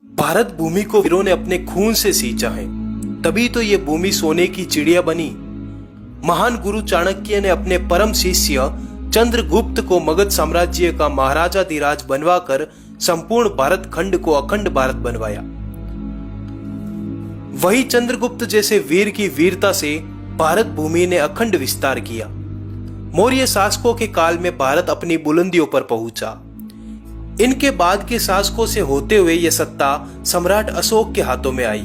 भारत भूमि को वीरों ने अपने खून से सींचा है, तभी तो ये भूमि सोने की चिड़िया बनी। महान गुरु चाणक्य ने अपने परम शिष्य चंद्रगुप्त को मगध साम्राज्य का महाराजाधिराज बनवाकर संपूर्ण भारत खंड को अखंड भारत बनवाया। वही चंद्रगुप्त जैसे वीर की वीरता से भारत भूमि ने अखंड विस्तार किया। मौर्य शासकों के काल में भारत अपनी बुलंदियों पर पहुंचा। इनके बाद के शासकों से होते हुए यह सत्ता सम्राट अशोक के हाथों में आई।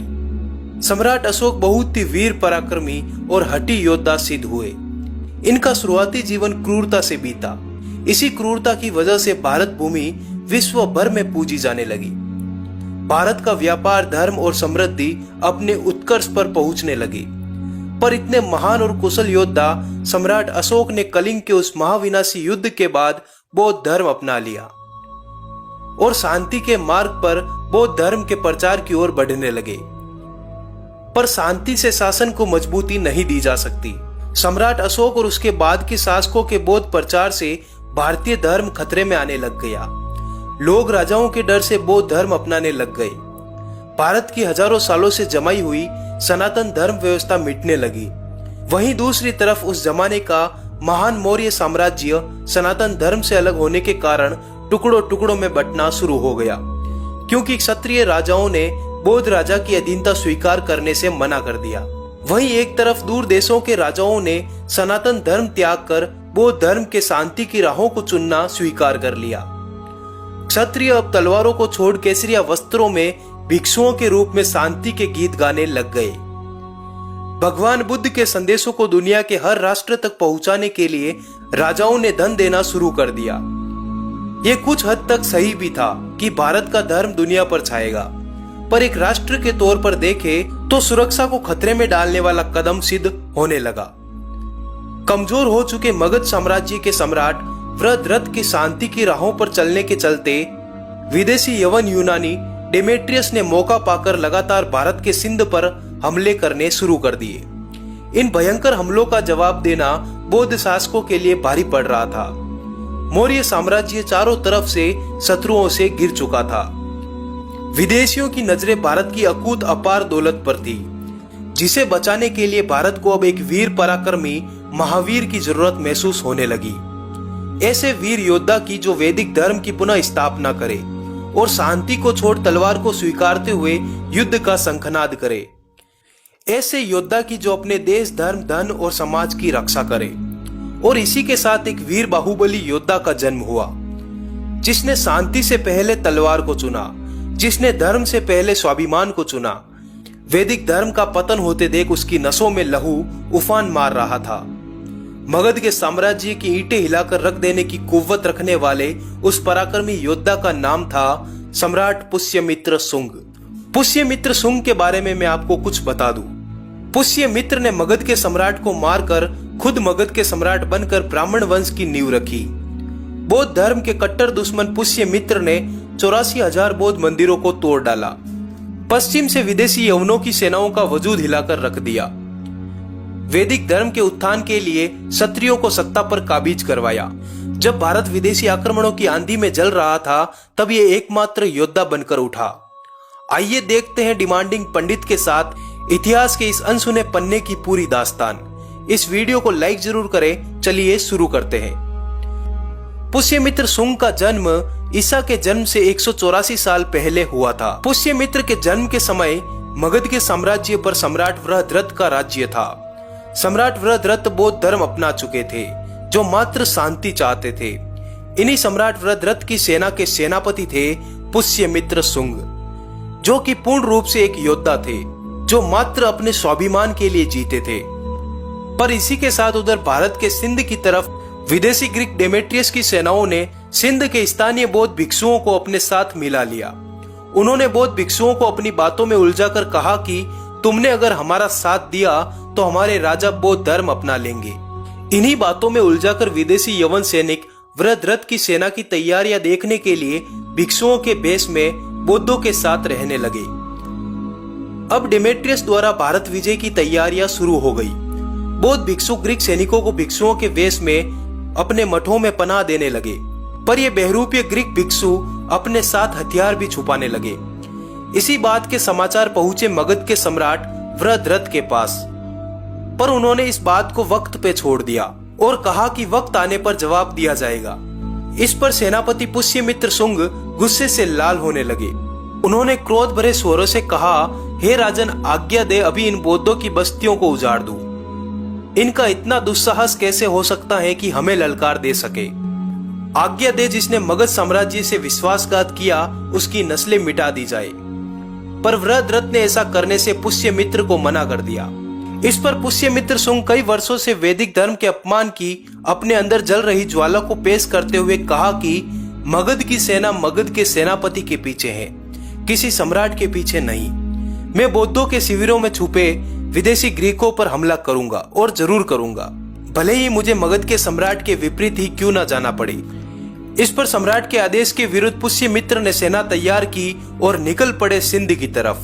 सम्राट अशोक बहुत ही वीर पराक्रमी और हठी योद्धा सिद्ध हुए। इनका शुरुआती जीवन क्रूरता से बीता। इसी क्रूरता की वजह से भारत भूमि विश्व भर में पूजी जाने लगी। भारत का व्यापार, धर्म और समृद्धि अपने उत्कर्ष पर पहुंचने लगी। पर इतने महान और कुशल योद्धा सम्राट अशोक ने कलिंग के उस महाविनाशी युद्ध के बाद बौद्ध धर्म अपना लिया और शांति के मार्ग पर बौद्ध धर्म के प्रचार की ओर बढ़ने लगे। पर शांति से शासन को मजबूती नहीं दी जा सकती। सम्राट अशोक और उसके बाद के शासकों के बौद्ध प्रचार से भारतीय धर्म खतरे में आने लग गया। लोग राजाओं के डर से बौद्ध धर्म अपनाने लग गए। भारत की हजारों सालों से जमाई हुई सनातन धर्म व्यवस्था मिटने लगी। वहीं दूसरी तरफ उस जमाने का महान मौर्य साम्राज्य सनातन धर्म से अलग होने के कारण टुकड़ों टुकड़ों में बंटना शुरू हो गया, क्योंकि क्षत्रिय राजाओं ने बौद्ध राजा की अधीनता स्वीकार करने से मना कर दिया। वहीं एक तरफ दूर देशों के राजाओं ने सनातन धर्म त्याग कर बौद्ध धर्म के शांति की राहों को चुनना स्वीकार कर लिया। क्षत्रिय अब तलवारों को छोड़ केसरिया वस्त्रों में भिक्षुओं के रूप में शांति के गीत गाने लग गए। भगवान बुद्ध के संदेशों को दुनिया के हर राष्ट्र तक पहुंचाने के लिए राजाओं ने धन देना शुरू कर दिया। ये कुछ हद तक सही भी था कि भारत का धर्म दुनिया पर छाएगा, पर एक राष्ट्र के तौर पर देखें तो सुरक्षा को खतरे में डालने वाला कदम सिद्ध होने लगा। कमजोर हो चुके मगध साम्राज्य के सम्राट वृद्धरथ की शांति की राहों पर चलने के चलते विदेशी यवन यूनानी डेमेट्रियस ने मौका पाकर लगातार भारत के सिंध पर हमले करने शुरू कर दिए। इन भयंकर हमलों का जवाब देना बौद्ध शासकों के लिए भारी पड़ रहा था। मौर्य साम्राज्य चारों तरफ से शत्रुओं से गिर चुका था। विदेशियों की नजरें भारत की अकूत अपार दौलत पर थी, जिसे बचाने के लिए भारत को अब एक वीर पराक्रमी महावीर की जरूरत महसूस होने लगी। ऐसे वीर योद्धा की जो वैदिक धर्म की पुनः स्थापना करे और शांति को छोड़ तलवार को स्वीकारते हुए युद्ध का शंखनाद करे। ऐसे योद्धा की जो अपने देश, धर्म, धन और समाज की रक्षा करे। और इसी के साथ एक वीर बाहुबली योद्धा का जन्म हुआ, जिसने शांति से पहले तलवार को चुना, जिसने धर्म से पहले स्वाभिमान को चुना। वैदिक धर्म का पतन होते देख उसकी नसों में लहू उफान मार रहा था। मगध के साम्राज्य की ईंटें हिलाकर रख देने की कुव्वत रखने वाले उस पराक्रमी योद्धा का नाम था सम्राट पुष्यमित्र शुंग। पुष्यमित्र शुंग के बारे में मैं आपको कुछ बता दूं। पुष्यमित्र ने मगध के सम्राट को मारकर खुद मगध के सम्राट बनकर ब्राह्मण वंश की नींव रखी। बौद्ध धर्म के कट्टर दुश्मन पुष्यमित्र ने 84,000 बौद्ध मंदिरों को तोड़ डाला। पश्चिम से विदेशी यवनों की सेनाओं का वजूद हिलाकर रख दिया। वैदिक धर्म के उत्थान के लिए क्षत्रियों को सत्ता पर काबिज करवाया। जब भारत विदेशी आक्रमणों की आंधी में जल रहा था, तब ये एकमात्र योद्धा बनकर उठा। आइए देखते हैं डिमांडिंग पंडित के साथ इतिहास के इस अनसुने पन्ने की पूरी दास्तान। इस वीडियो को लाइक जरूर करें। चलिए शुरू करते हैं। पुष्यमित्र शुंग का जन्म ईसा के जन्म से 184 साल पहले हुआ था। पुष्यमित्र के जन्म के समय मगध के साम्राज्य पर सम्राट वृद्धरथ का राज्य था। सम्राट वृद्धरथ बौद्ध धर्म अपना चुके थे, जो मात्र शांति चाहते थे। इन्हीं सम्राट वृद्धरथ की सेना के सेनापति थे पुष्यमित्र शुंग, जो कि पूर्ण रूप से एक योद्धा थे, जो मात्र अपने स्वाभिमान के लिए जीते थे। पर इसी के साथ उधर भारत के सिंध की तरफ विदेशी ग्रीक डेमेट्रियस की सेनाओं ने सिंध के स्थानीय बौद्ध भिक्षुओं को अपने साथ मिला लिया। उन्होंने बौद्ध भिक्षुओं को अपनी बातों में उलझाकर कहा कि तुमने अगर हमारा साथ दिया तो हमारे राजा बौद्ध धर्म अपना लेंगे। इन्हीं बातों में उलझाकर विदेशी यवन सैनिक वृद्धरथ की सेना की तैयारियां देखने के लिए भिक्षुओं के भेष में बौद्धों के साथ रहने लगे। अब डेमेट्रियस द्वारा भारत विजय की तैयारियां शुरू हो गई। बौद्ध भिक्षु ग्रीक सैनिकों को भिक्षुओं के वेश में अपने मठों में पनाह देने लगे, पर ये बहरूपीय ग्रीक भिक्षु अपने साथ हथियार भी छुपाने लगे। इसी बात के समाचार पहुंचे मगध के सम्राट वृद्धरथ के पास, पर उन्होंने इस बात को वक्त पे छोड़ दिया और कहा कि वक्त आने पर जवाब दिया जाएगा। इस पर सेनापति पुष्यमित्र शुंग गुस्से से लाल होने लगे। उन्होंने क्रोध भरे स्वरों से कहा, हे राजन, आज्ञा दे, अभी इन बौद्धों की बस्तियों को उजाड़ दूं। इनका इतना दुस्साहस कैसे हो सकता है कि हमें ललकार दे सके। आज्ञा दे, जिसने मगध साम्राज्य से विश्वासघात किया उसकी नस्लें मिटा दी जाए। पर वृद्धरथ ने ऐसा करने से पुष्यमित्र को मना कर दिया। इस पर पुष्यमित्र शुंग कई वर्षों से वैदिक धर्म के अपमान की अपने अंदर जल रही ज्वाला को पेश करते हुए कहा कि मगध की सेना मगध के सेनापति के पीछे है, किसी सम्राट के पीछे नहीं। मैं बौद्धों के शिविरों में छुपे विदेशी ग्रीकों पर हमला करूंगा और जरूर करूंगा, भले ही मुझे मगध के सम्राट के विपरीत ही क्यों न जाना पड़े। इस पर सम्राट के आदेश के विरुद्ध पुष्यमित्र ने सेना तैयार की और निकल पड़े सिंध की तरफ।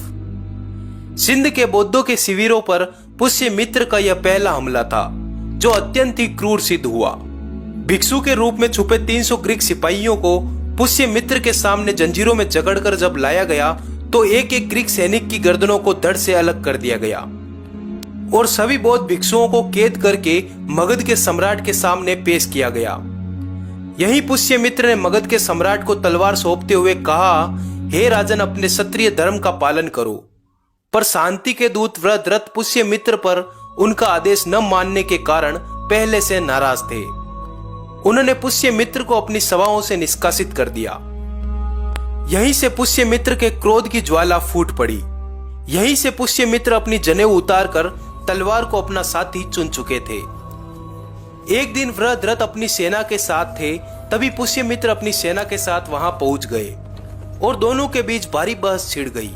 सिंध के बौद्धों के शिविरों पर पुष्यमित्र का यह पहला हमला था, जो अत्यंत ही क्रूर सिद्ध हुआ। भिक्षु के रूप में छुपे 300 ग्रीक सिपाहियों को पुष्यमित्र के सामने जंजीरों में जकड़कर जब लाया गया तो एक एक ग्रीक सैनिक की गर्दनों को धड़ से अलग कर दिया गया और सभी बौद्ध भिक्षुओं को कैद करके मगध के सम्राट के सामने पेश किया गया। यही पुष्यमित्र ने मगध के सम्राट को तलवार सौंपते हुए कहा, हे राजन, अपने क्षत्रिय धर्म का पालन करो। पर शांति के दूत वृद्धरथ पुष्यमित्र पर उनका आदेश न मानने के कारण पहले से नाराज थे। उन्होंने पुष्यमित्र को अपनी सभाओं से निष्कासित कर दिया। यहीं से पुष्यमित्र के क्रोध की ज्वाला फूट पड़ी। यहीं से पुष्यमित्र अपनी जनेऊ उतारकर तलवार को अपना साथी चुन चुके थे। एक दिन वृद्धरथ अपनी सेना के साथ थे, तभी पुष्यमित्र अपनी सेना के साथ वहां पहुंच गए और दोनों के बीच भारी बहस छिड़ गई।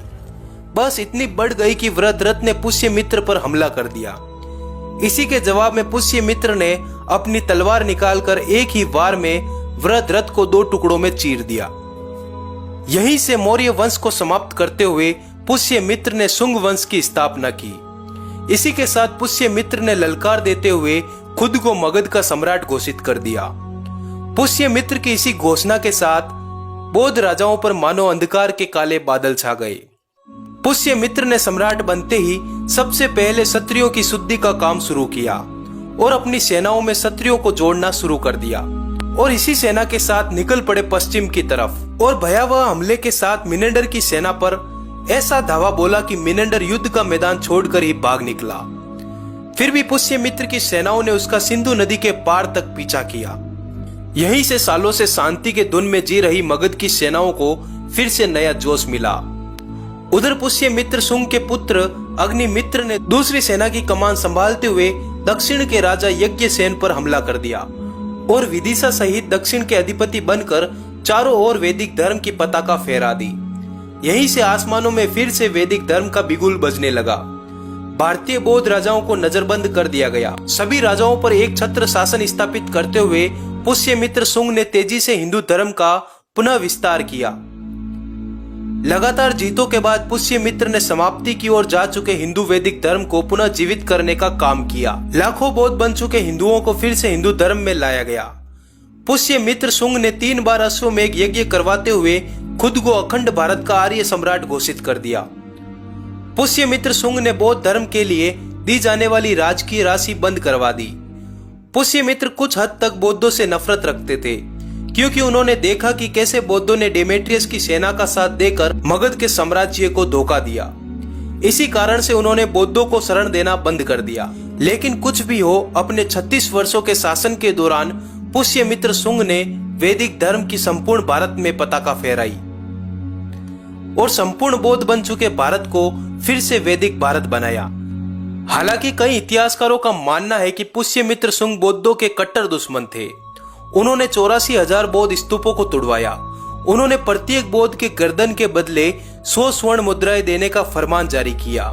बहस इतनी बढ़ गई कि वृद्धरथ ने पुष्यमित्र पर हमला कर दिया। इसी के जवाब में पुष्यमित्र ने अपनी तलवार निकालकर एक ही वार में वृद्धरथ को 2 टुकड़ों में चीर दिया। यहीं से मौर्य वंश को समाप्त करते हुए पुष्यमित्र ने शुंग वंश की स्थापना की। इसी के साथ पुष्यमित्र ने ललकार देते हुए खुद को मगध का सम्राट घोषित कर दिया। पुष्यमित्र की इसी घोषणा के साथ बौद्ध राजाओं पर मानो अंधकार के काले बादल छा गए। पुष्यमित्र ने सम्राट बनते ही सबसे पहले क्षत्रियों की शुद्धि का काम शुरू किया और अपनी सेनाओं में क्षत्रियों को जोड़ना शुरू कर दिया और इसी सेना के साथ निकल पड़े पश्चिम की तरफ और भयावह हमले के साथ मिनेंडर की सेना पर ऐसा धावा बोला कि मिनेंडर युद्ध का मैदान छोड़कर ही भाग निकला। फिर भी पुष्यमित्र की सेनाओं ने उसका सिंधु नदी के पार तक पीछा किया। यहीं से सालों से शांति के धुन में जी रही मगध की सेनाओं को फिर से नया जोश मिला। उधर पुष्यमित्र शुंग के पुत्र अग्निमित्र ने दूसरी सेना की कमान संभालते हुए दक्षिण के राजा यज्ञसेन पर हमला कर दिया और विदिशा सहित दक्षिण के अधिपति बनकर चारों ओर वैदिक धर्म की पताका फहरा दी। यहीं से आसमानों में फिर से वैदिक धर्म का बिगुल बजने लगा। भारतीय बौद्ध राजाओं को नजरबंद कर दिया गया। सभी राजाओं पर एक छत्र शासन स्थापित करते हुए पुष्यमित्र शुंग ने तेजी से हिंदू धर्म का पुनः विस्तार किया। लगातार जीतों के बाद पुष्यमित्र ने समाप्ति की ओर जा चुके हिंदू वैदिक धर्म को पुनः जीवित करने का काम किया। लाखों बौद्ध बन चुके हिंदुओं को फिर से हिंदू धर्म में लाया गया। पुष्यमित्र शुंग ने 3 बार अश्वमेध यज्ञ करवाते हुए खुद को अखंड भारत का आर्य सम्राट घोषित कर दिया। पुष्यमित्र शुंग ने बौद्ध धर्म के लिए दी जाने वाली राजकीय राशि बंद करवा दी। पुष्यमित्र कुछ हद तक बौद्धों से नफरत रखते थे, क्योंकि उन्होंने देखा कि कैसे बौद्धों ने डेमेट्रियस की सेना का साथ देकर मगध के साम्राज्य को धोखा दिया। इसी कारण से उन्होंने बौद्धों को शरण देना बंद कर दिया। लेकिन कुछ भी हो, अपने 36 वर्षों के शासन के दौरान पुष्यमित्र शुंग ने वैदिक धर्म की संपूर्ण भारत में पताका फहराई और संपूर्ण बौद्ध बन चुके भारत को फिर से वैदिक भारत बनाया। हालांकि कई इतिहासकारों का मानना है कि पुष्यमित्र शुंग बौद्धों के कट्टर दुश्मन थे। उन्होंने 84,000 बौद्ध स्तूपों को तुड़वाया। उन्होंने प्रत्येक बौद्ध के गर्दन के बदले 100 स्वर्ण मुद्राएं देने का फरमान जारी किया।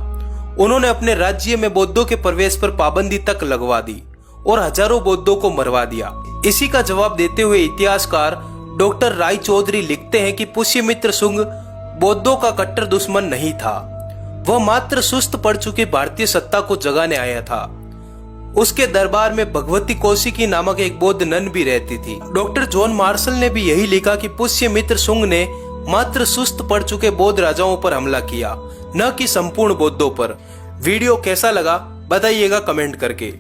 उन्होंने अपने राज्य में बौद्धों के प्रवेश पर पाबंदी तक लगवा दी और हजारों बौद्धों को मरवा दिया। इसी का जवाब देते हुए इतिहासकार डॉक्टर राय चौधरी लिखते हैं कि पुष्यमित्र शुंग बौद्धों का कट्टर दुश्मन नहीं था, वह मात्र सुस्त पड़ चुकी भारतीय सत्ता को जगाने आया था। उसके दरबार में भगवती कौशिकी नामक एक बौद्ध नन भी रहती थी। डॉक्टर जॉन मार्शल ने भी यही लिखा कि पुष्यमित्र शुंग ने मात्र सुस्त पड़ चुके बौद्ध राजाओं पर हमला किया, न कि संपूर्ण बौद्धों पर। वीडियो कैसा लगा बताइएगा कमेंट करके।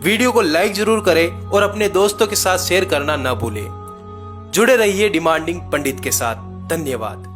वीडियो को लाइक जरूर करें और अपने दोस्तों के साथ शेयर करना न भूलें। जुड़े रहिए डिमांडिंग पंडित के साथ। धन्यवाद।